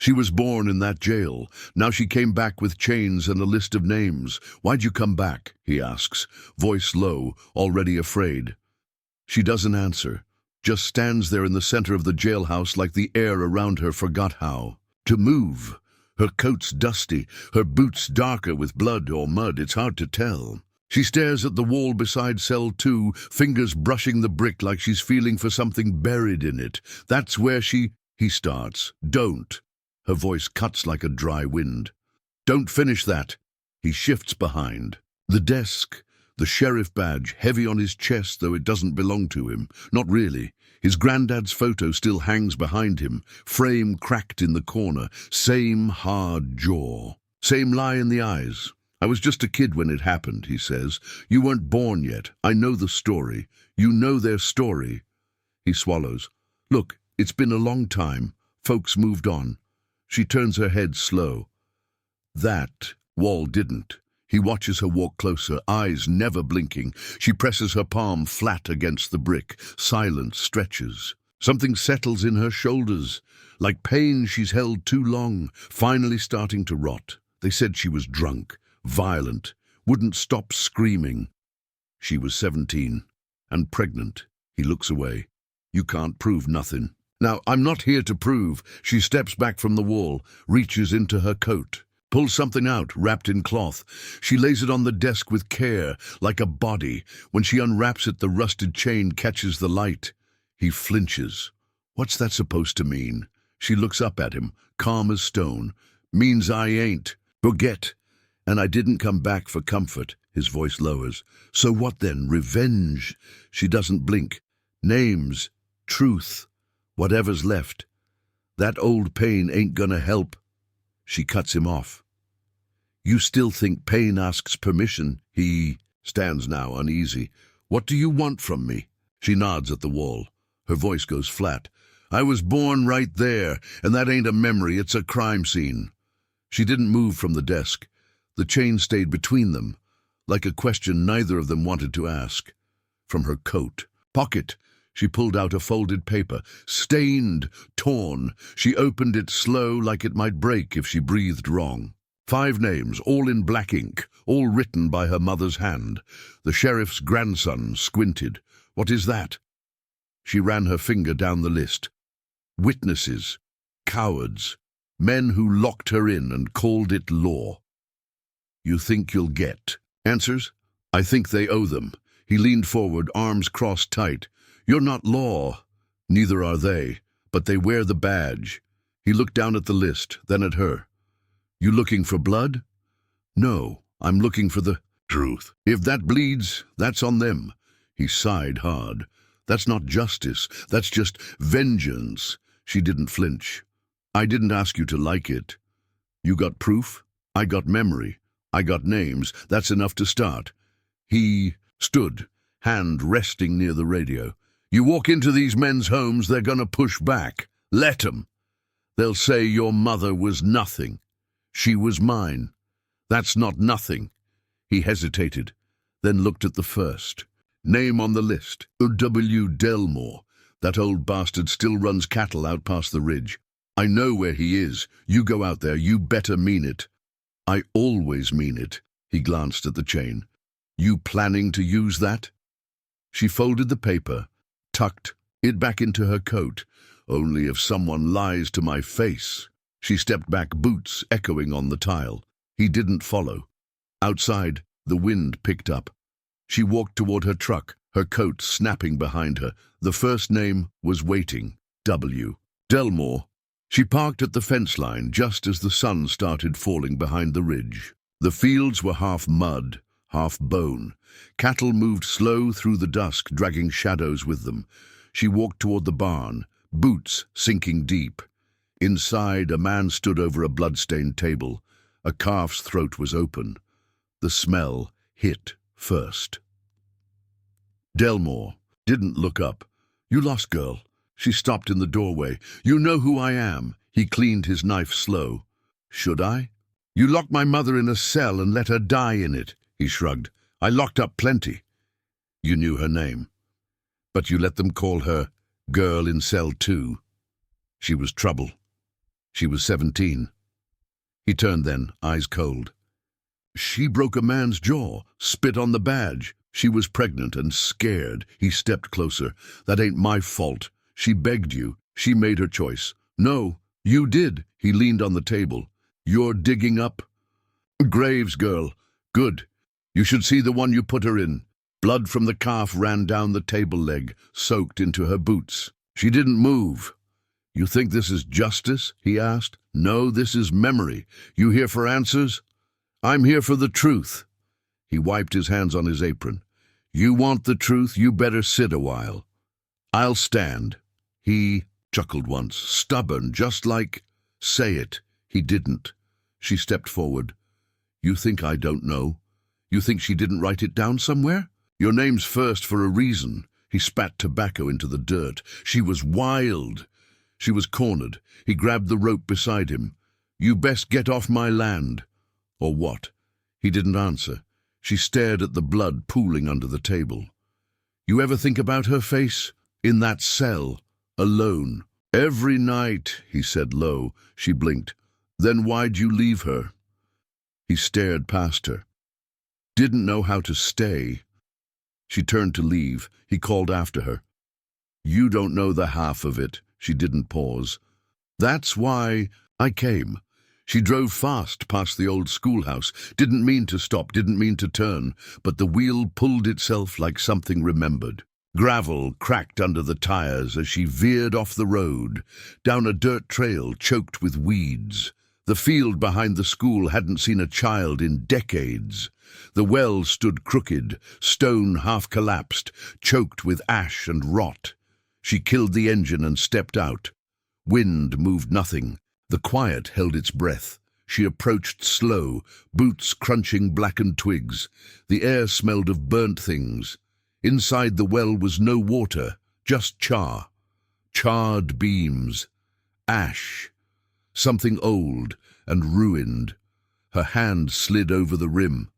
She was born in that jail. Now she came back with chains and a list of names. Why'd you come back? He asks, voice low, already afraid. She doesn't answer, just stands there in the center of the jailhouse like the air around her forgot how to move. Her coat's dusty, her boots darker with blood or mud, it's hard to tell. She stares at the wall beside cell 2, fingers brushing the brick like she's feeling for something buried in it. That's where he starts. Don't. Her voice cuts like a dry wind. Don't finish that. He shifts behind. The desk, the sheriff badge, heavy on his chest though it doesn't belong to him. Not really. His granddad's photo still hangs behind him, frame cracked in the corner, same hard jaw, same lie in the eyes. I was just a kid when it happened, he says. You weren't born yet. I know the story. You know their story. He swallows. Look, it's been a long time. Folks moved on. She turns her head slow. That Wall didn't. He watches her walk closer, eyes never blinking. She presses her palm flat against the brick. Silence stretches. Something settles in her shoulders, like pain she's held too long, finally starting to rot. They said she was drunk, violent, wouldn't stop screaming. She was 17, and pregnant. He looks away. You can't prove nothing. Now, I'm not here to prove. She steps back from the wall, reaches into her coat. Pulls something out, wrapped in cloth. She lays it on the desk with care, like a body. When she unwraps it, the rusted chain catches the light. He flinches. What's that supposed to mean? She looks up at him, calm as stone. Means I ain't. Forget. And I didn't come back for comfort. His voice lowers. So what then? Revenge? She doesn't blink. Names. Truth. Whatever's left. That old pain ain't gonna help. She cuts him off. You still think pain asks permission? He stands now uneasy. What do you want from me? She nods at the wall. Her voice goes flat. I was born right there, and that ain't a memory, it's a crime scene. She didn't move from the desk. The chain stayed between them, like a question neither of them wanted to ask. From her coat pocket, she pulled out a folded paper, stained, torn. She opened it slow, like it might break if she breathed wrong. 5 names, all in black ink, all written by her mother's hand. The sheriff's grandson squinted. What is that? She ran her finger down the list. Witnesses, cowards, men who locked her in and called it law. You think you'll get answers? I think they owe them. He leaned forward, arms crossed tight. You're not law. Neither are they, but they wear the badge. He looked down at the list, then at her. You looking for blood? No, I'm looking for the truth. If that bleeds, that's on them. He sighed hard. That's not justice. That's just vengeance. She didn't flinch. I didn't ask you to like it. You got proof? I got memory. I got names. That's enough to start. He stood, hand resting near the radio. You walk into these men's homes, they're gonna push back. Let 'em. They'll say your mother was nothing. She was mine. That's not nothing. He hesitated, then looked at the first. Name on the list, W. Delmore. That old bastard still runs cattle out past the ridge. I know where he is. You go out there, you better mean it. I always mean it. He glanced at the chain. You planning to use that? She folded the paper, tucked it back into her coat. Only if someone lies to my face. She stepped back, boots echoing on the tile. He didn't follow. Outside, the wind picked up. She walked toward her truck, her coat snapping behind her. The first name was waiting, W. Delmore. She parked at the fence line just as the sun started falling behind the ridge. The fields were half mud, half bone. Cattle moved slow through the dusk, dragging shadows with them. She walked toward the barn, boots sinking deep. Inside, a man stood over a blood-stained table. A calf's throat was open. The smell hit first. Delmore didn't look up. You lost, girl. She stopped in the doorway. You know who I am. He cleaned his knife slow. Should I? You locked my mother in a cell and let her die in it. He shrugged. I locked up plenty. You knew her name. But you let them call her Girl in Cell 2. She was trouble. She was 17. He turned then, eyes cold. She broke a man's jaw, spit on the badge. She was pregnant and scared. He stepped closer. That ain't my fault. She begged you. She made her choice. No, you did. He leaned on the table. You're digging up? Graves, girl. Good. You should see the one you put her in. Blood from the calf ran down the table leg, soaked into her boots. She didn't move. You think this is justice? He asked. No, this is memory. You here for answers? I'm here for the truth. He wiped his hands on his apron. You want the truth, you better sit a while. I'll stand. He chuckled once. Stubborn, just like... Say it. He didn't. She stepped forward. You think I don't know? You think she didn't write it down somewhere? Your name's first for a reason. He spat tobacco into the dirt. She was wild. She was cornered. He grabbed the rope beside him. You best get off my land. Or what? He didn't answer. She stared at the blood pooling under the table. You ever think about her face? In that cell, alone. Every night, he said low. She blinked. Then why'd you leave her? He stared past her. Didn't know how to stay. She turned to leave. He called after her. You don't know the half of it. She didn't pause. That's why I came. She drove fast past the old schoolhouse. Didn't mean to stop, didn't mean to turn, but the wheel pulled itself like something remembered. Gravel cracked under the tires as she veered off the road, down a dirt trail choked with weeds. The field behind the school hadn't seen a child in decades. The well stood crooked, stone half collapsed, choked with ash and rot. She killed the engine and stepped out. Wind moved nothing. The quiet held its breath. She approached slow, boots crunching blackened twigs. The air smelled of burnt things. Inside the well was no water, just char. Charred beams. Ash. Something old and ruined. Her hand slid over the rim.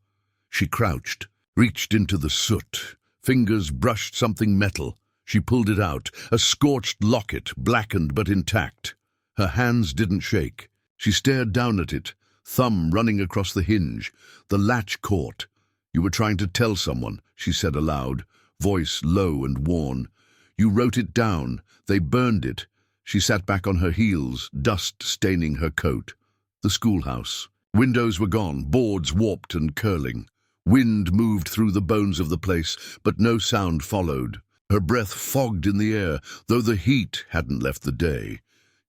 She crouched, reached into the soot. Fingers brushed something metal. She pulled it out, a scorched locket, blackened but intact. Her hands didn't shake. She stared down at it, thumb running across the hinge. The latch caught. You were trying to tell someone, she said aloud, voice low and worn. You wrote it down. They burned it. She sat back on her heels, dust staining her coat. The schoolhouse. Windows were gone, boards warped and curling. Wind moved through the bones of the place, but no sound followed. Her breath fogged in the air, though the heat hadn't left the day.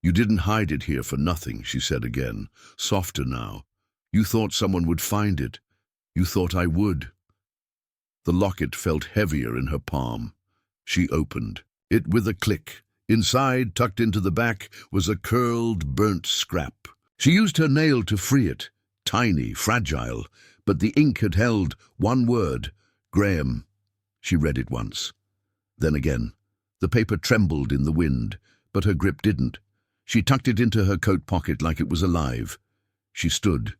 You didn't hide it here for nothing, she said again, softer now. You thought someone would find it. You thought I would. The locket felt heavier in her palm. She opened it with a click. Inside, tucked into the back, was a curled, burnt scrap. She used her nail to free it, tiny, fragile, but the ink had held one word, Graham. She read it once. Then again. The paper trembled in the wind, but her grip didn't. She tucked it into her coat pocket like it was alive. She stood.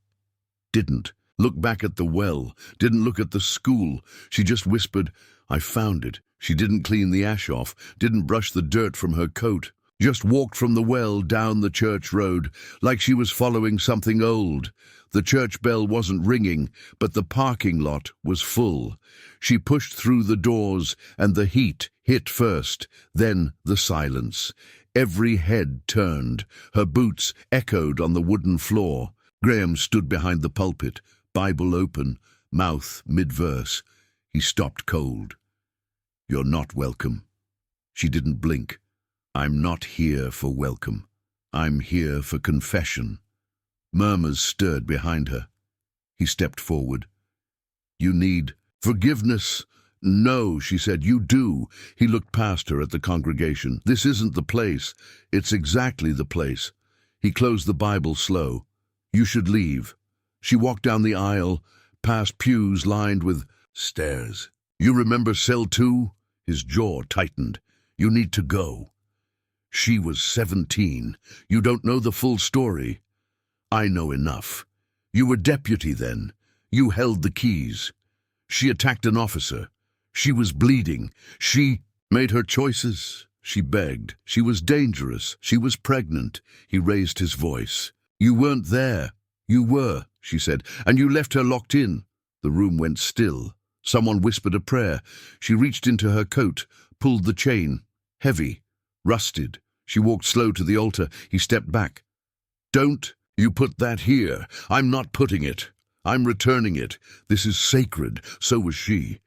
Didn't look back at the well, didn't look at the school. She just whispered, I found it. She didn't clean the ash off, didn't brush the dirt from her coat. Just walked from the well down the church road, like she was following something old. The church bell wasn't ringing, but the parking lot was full. She pushed through the doors, and the heat hit first, then the silence. Every head turned. Her boots echoed on the wooden floor. Graham stood behind the pulpit, Bible open, mouth mid-verse. He stopped cold. You're not welcome. She didn't blink. I'm not here for welcome. I'm here for confession. Murmurs stirred behind her. He stepped forward. You need forgiveness. No, she said, you do. He looked past her at the congregation. This isn't the place. It's exactly the place. He closed the Bible slow. You should leave. She walked down the aisle, past pews lined with stairs. You remember cell 2? His jaw tightened. You need to go. She was 17. You don't know the full story. I know enough. You were deputy then. You held the keys. She attacked an officer. She was bleeding. She made her choices. she begged. She was dangerous. She was pregnant. He raised his voice. You weren't there. You were, she said, and you left her locked in. The room went still. Someone whispered a prayer. She reached into her coat, pulled the chain. Heavy, rusted. She walked slow to the altar. He stepped back. Don't you put that here. I'm not putting it. I'm returning it. This is sacred. So was she.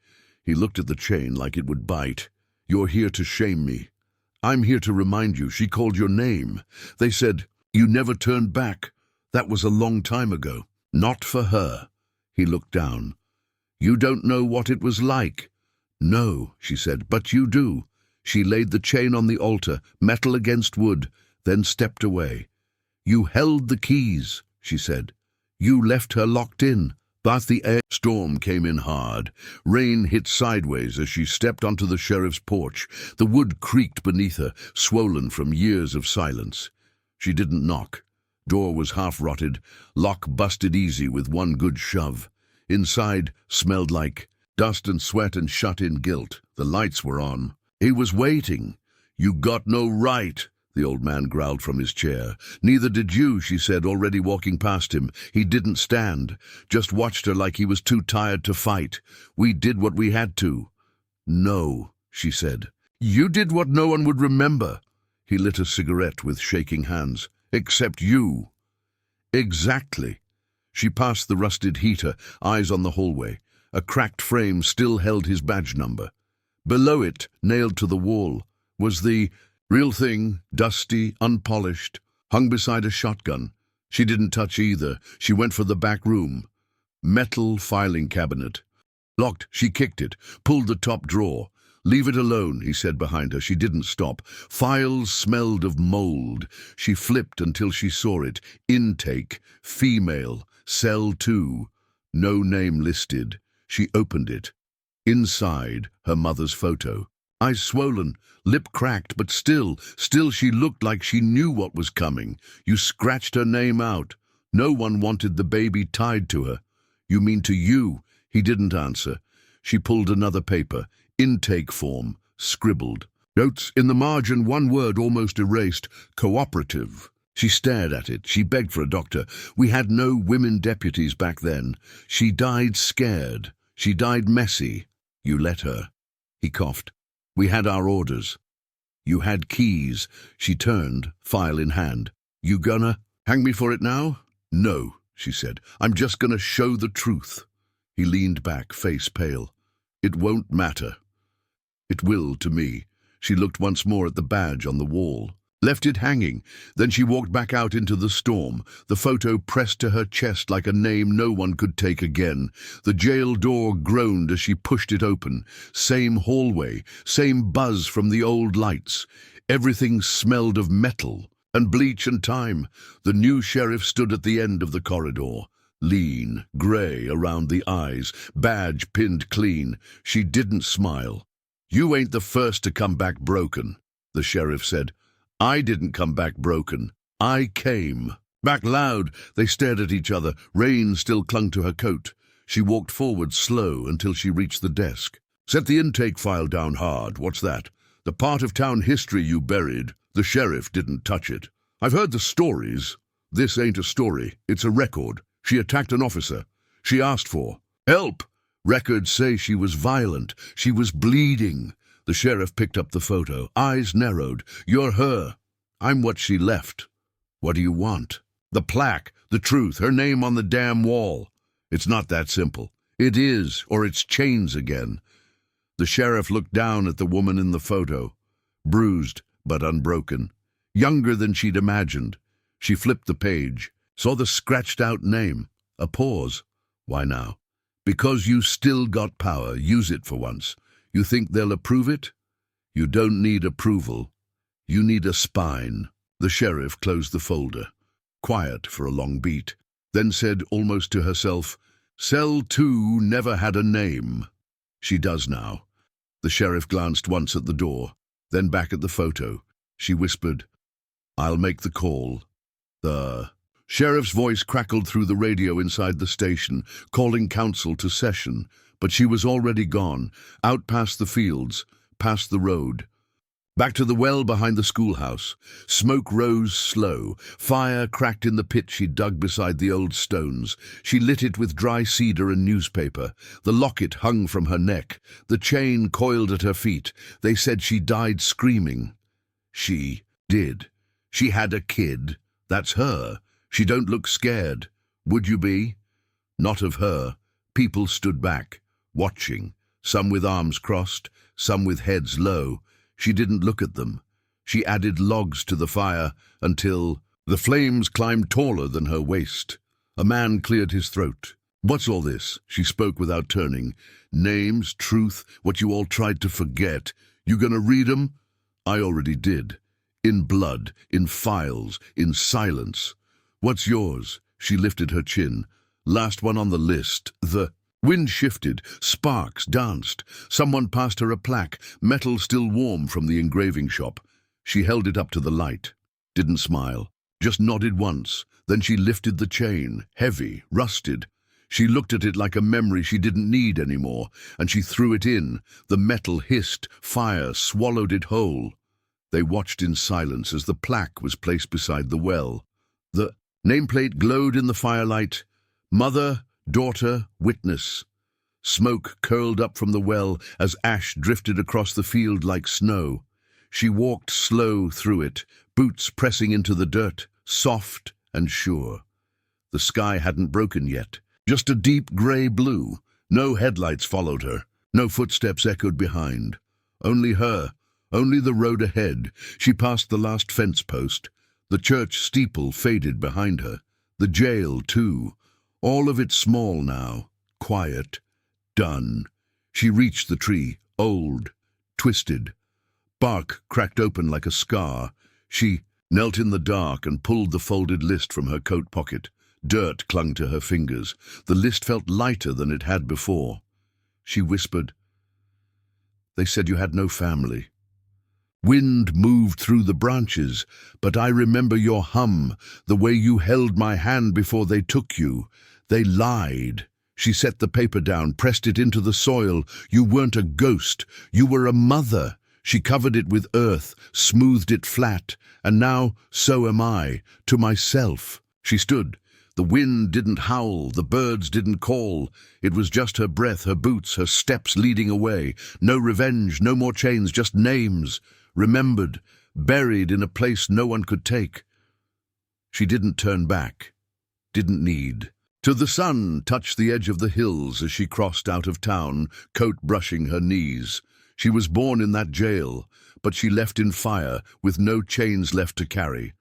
He looked at the chain like it would bite. You're here to shame me. I'm here to remind you. She called your name. They said, you never turned back. That was a long time ago. Not for her. He looked down. You don't know what it was like. No, she said, but you do. She laid the chain on the altar, metal against wood, then stepped away. You held the keys, she said. You left her locked in. But the storm came in hard. Rain hit sideways as she stepped onto the sheriff's porch. The wood creaked beneath her, swollen from years of silence. She didn't knock. Door was half-rotted, lock busted easy with one good shove. Inside smelled like dust and sweat and shut-in guilt. The lights were on. He was waiting. You got no right, the old man growled from his chair. Neither did you, she said, already walking past him. He didn't stand, just watched her like he was too tired to fight. We did what we had to. No, she said. You did what no one would remember. He lit a cigarette with shaking hands. Except you. Exactly. She passed the rusted heater, eyes on the hallway. A cracked frame still held his badge number. Below it, nailed to the wall, was the real thing, dusty, unpolished, hung beside a shotgun. She didn't touch either. She went for the back room. Metal filing cabinet. Locked, she kicked it, pulled the top drawer. Leave it alone, he said behind her. She didn't stop. Files smelled of mold. She flipped until she saw it. Intake, female, cell 2. No name listed. She opened it. Inside, her mother's photo. Eyes swollen, lip cracked, but still she looked like she knew what was coming. You scratched her name out. No one wanted the baby tied to her. You mean to you? He didn't answer. She pulled another paper. Intake form, scribbled. Notes in the margin, one word almost erased. Cooperative. She stared at it. She begged for a doctor. We had no women deputies back then. She died scared. She died messy. You let her. He coughed. We had our orders. You had keys. She turned, file in hand. You gonna hang me for it now? No, she said. I'm just gonna show the truth. He leaned back, face pale. It won't matter. It will to me. She looked once more at the badge on the wall. Left it hanging. Then she walked back out into the storm, the photo pressed to her chest like a name no one could take again. The jail door groaned as she pushed it open. Same hallway, same buzz from the old lights. Everything smelled of metal and bleach and time. The new sheriff stood at the end of the corridor. Lean, grey around the eyes, badge pinned clean. She didn't smile. You ain't the first to come back broken, the sheriff said. I didn't come back broken. I came. Back loud, they stared at each other. Rain still clung to her coat. She walked forward slow until she reached the desk. Set the intake file down hard. What's that? The part of town history you buried. The sheriff didn't touch it. I've heard the stories. This ain't a story. It's a record. She attacked an officer. She asked for help. Records say she was violent. She was bleeding. The sheriff picked up the photo. Eyes narrowed. You're her. I'm what she left. What do you want? The plaque, the truth, her name on the damn wall. It's not that simple. It is, or it's chains again. The sheriff looked down at the woman in the photo. Bruised, but unbroken. Younger than she'd imagined. She flipped the page. Saw the scratched-out name. A pause. Why now? Because you still got power. Use it for once. You think they'll approve it? You don't need approval. You need a spine. The sheriff closed the folder. Quiet for a long beat. Then said almost to herself, Cell 2 never had a name. She does now. The sheriff glanced once at the door, then back at the photo. She whispered, I'll make the call. The sheriff's voice crackled through the radio inside the station, calling council to session, but she was already gone, out past the fields, past the road. Back to the well behind the schoolhouse. Smoke rose slow. Fire cracked in the pit she dug beside the old stones. She lit it with dry cedar and newspaper. The locket hung from her neck. The chain coiled at her feet. They said she died screaming. She did. She had a kid. That's her. She don't look scared. Would you be? Not of her. People stood back, watching. Some with arms crossed, some with heads low. She didn't look at them. She added logs to the fire until the flames climbed taller than her waist. A man cleared his throat. "What's all this?" She spoke without turning. "Names, truth, what you all tried to forget. You gonna read 'em?" "I already did. In blood, in files, in silence." "What's yours?" She lifted her chin. "Last one on the list. The..." Wind shifted, sparks danced. Someone passed her a plaque, metal still warm from the engraving shop. She held it up to the light. Didn't smile. Just nodded once. Then she lifted the chain, heavy, rusted. She looked at it like a memory she didn't need anymore, and she threw it in. The metal hissed, fire swallowed it whole. They watched in silence as the plaque was placed beside the well. The nameplate glowed in the firelight. Mother, daughter, witness. Smoke curled up from the well as ash drifted across the field like snow. She walked slow through it, boots pressing into the dirt, soft and sure. The sky hadn't broken yet, just a deep grey blue. No headlights followed her, no footsteps echoed behind. Only her, only the road ahead. She passed the last fence post. The church steeple faded behind her. The jail, too. All of it small now, quiet, done. She reached the tree, old, twisted. Bark cracked open like a scar. She knelt in the dark and pulled the folded list from her coat pocket. Dirt clung to her fingers. The list felt lighter than it had before. She whispered, "They said you had no family." Wind moved through the branches, but I remember your hum, the way you held my hand before they took you. They lied. She set the paper down, pressed it into the soil. You weren't a ghost. You were a mother. She covered it with earth, smoothed it flat, and now so am I, to myself. She stood. The wind didn't howl, the birds didn't call. It was just her breath, her boots, her steps leading away. No revenge, no more chains, just names. Remembered, buried in a place no one could take. She didn't turn back, didn't need. To the sun touched the edge of the hills as she crossed out of town, coat brushing her knees. She was born in that jail, but she left in fire with no chains left to carry.